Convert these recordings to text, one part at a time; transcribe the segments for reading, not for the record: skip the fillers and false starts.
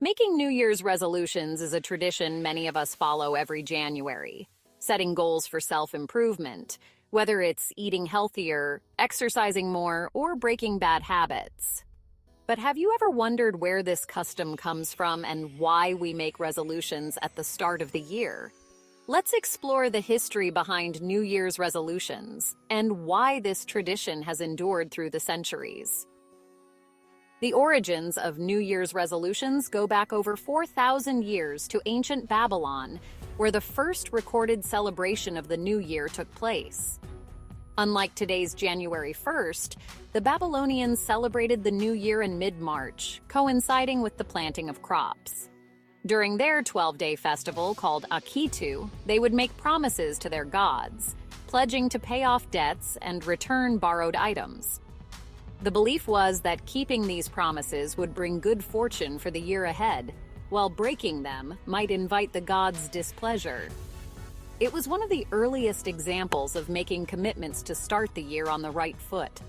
Making New Year's resolutions is a tradition many of us follow every January, setting goals for self-improvement, whether it's eating healthier, exercising more, or breaking bad habits. But have you ever wondered where this custom comes from and why we make resolutions at the start of the year? Let's explore the history behind New Year's resolutions and why this tradition has endured through the centuries. The origins of New Year's resolutions go back over 4,000 years to ancient Babylon, where the first recorded celebration of the New Year took place. Unlike today's January 1st, the Babylonians celebrated the New Year in mid-March, coinciding with the planting of crops. During their 12-day festival called Akitu, they would make promises to their gods, pledging to pay off debts and return borrowed items. The belief was that keeping these promises would bring good fortune for the year ahead, while breaking them might invite the gods' displeasure. It was one of the earliest examples of making commitments to start the year on the right foot.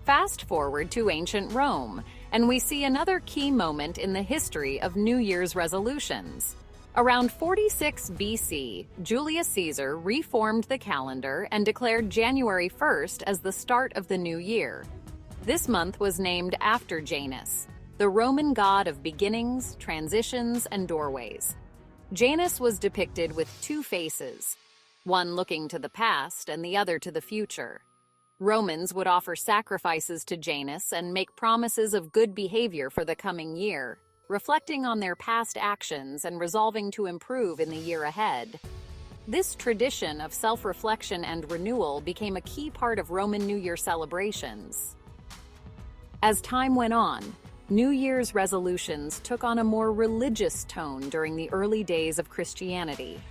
Fast forward to ancient Rome, and we see another key moment in the history of New Year's resolutions. Around 46 BC, Julius Caesar reformed the calendar and declared January 1st as the start of the new year. This month was named after Janus, the Roman god of beginnings, transitions, and doorways. Janus was depicted with two faces, one looking to the past and the other to the future. Romans would offer sacrifices to Janus and make promises of good behavior for the coming year, reflecting on their past actions and resolving to improve in the year ahead. This tradition of self-reflection and renewal became a key part of Roman New Year celebrations. As time went on, New Year's resolutions took on a more religious tone during the early days of Christianity.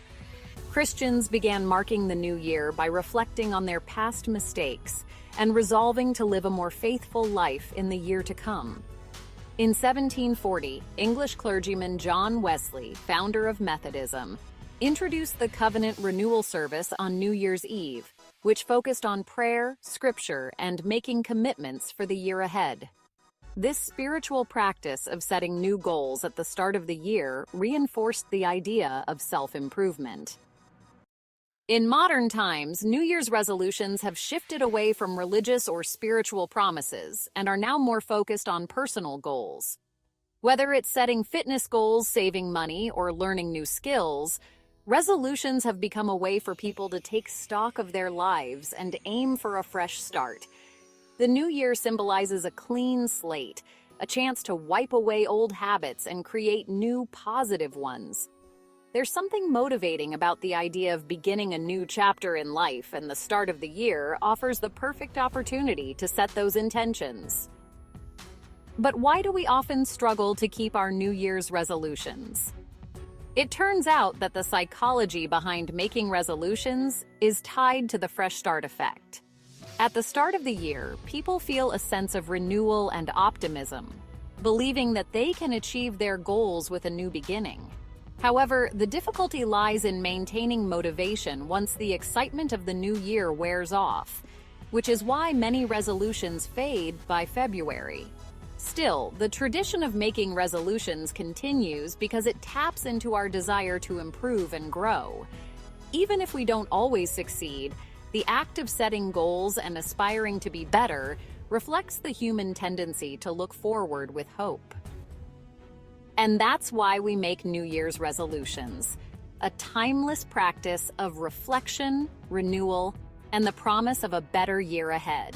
Christians began marking the new year by reflecting on their past mistakes and resolving to live a more faithful life in the year to come. In 1740, English clergyman John Wesley, founder of Methodism, introduced the Covenant Renewal service on New Year's Eve, which focused on prayer, scripture, and making commitments for the year ahead. This spiritual practice of setting new goals at the start of the year reinforced the idea of self-improvement. In modern times, New Year's resolutions have shifted away from religious or spiritual promises and are now more focused on personal goals. Whether it's setting fitness goals, saving money, or learning new skills, resolutions have become a way for people to take stock of their lives and aim for a fresh start. The New Year symbolizes a clean slate, a chance to wipe away old habits and create new, positive ones. There's something motivating about the idea of beginning a new chapter in life, and the start of the year offers the perfect opportunity to set those intentions. But why do we often struggle to keep our New Year's resolutions? It turns out that the psychology behind making resolutions is tied to the fresh start effect. At the start of the year, people feel a sense of renewal and optimism, believing that they can achieve their goals with a new beginning. However, the difficulty lies in maintaining motivation once the excitement of the new year wears off, which is why many resolutions fade by February. Still, the tradition of making resolutions continues because it taps into our desire to improve and grow. Even if we don't always succeed, the act of setting goals and aspiring to be better reflects the human tendency to look forward with hope. And that's why we make New Year's resolutions, a timeless practice of reflection, renewal, and the promise of a better year ahead.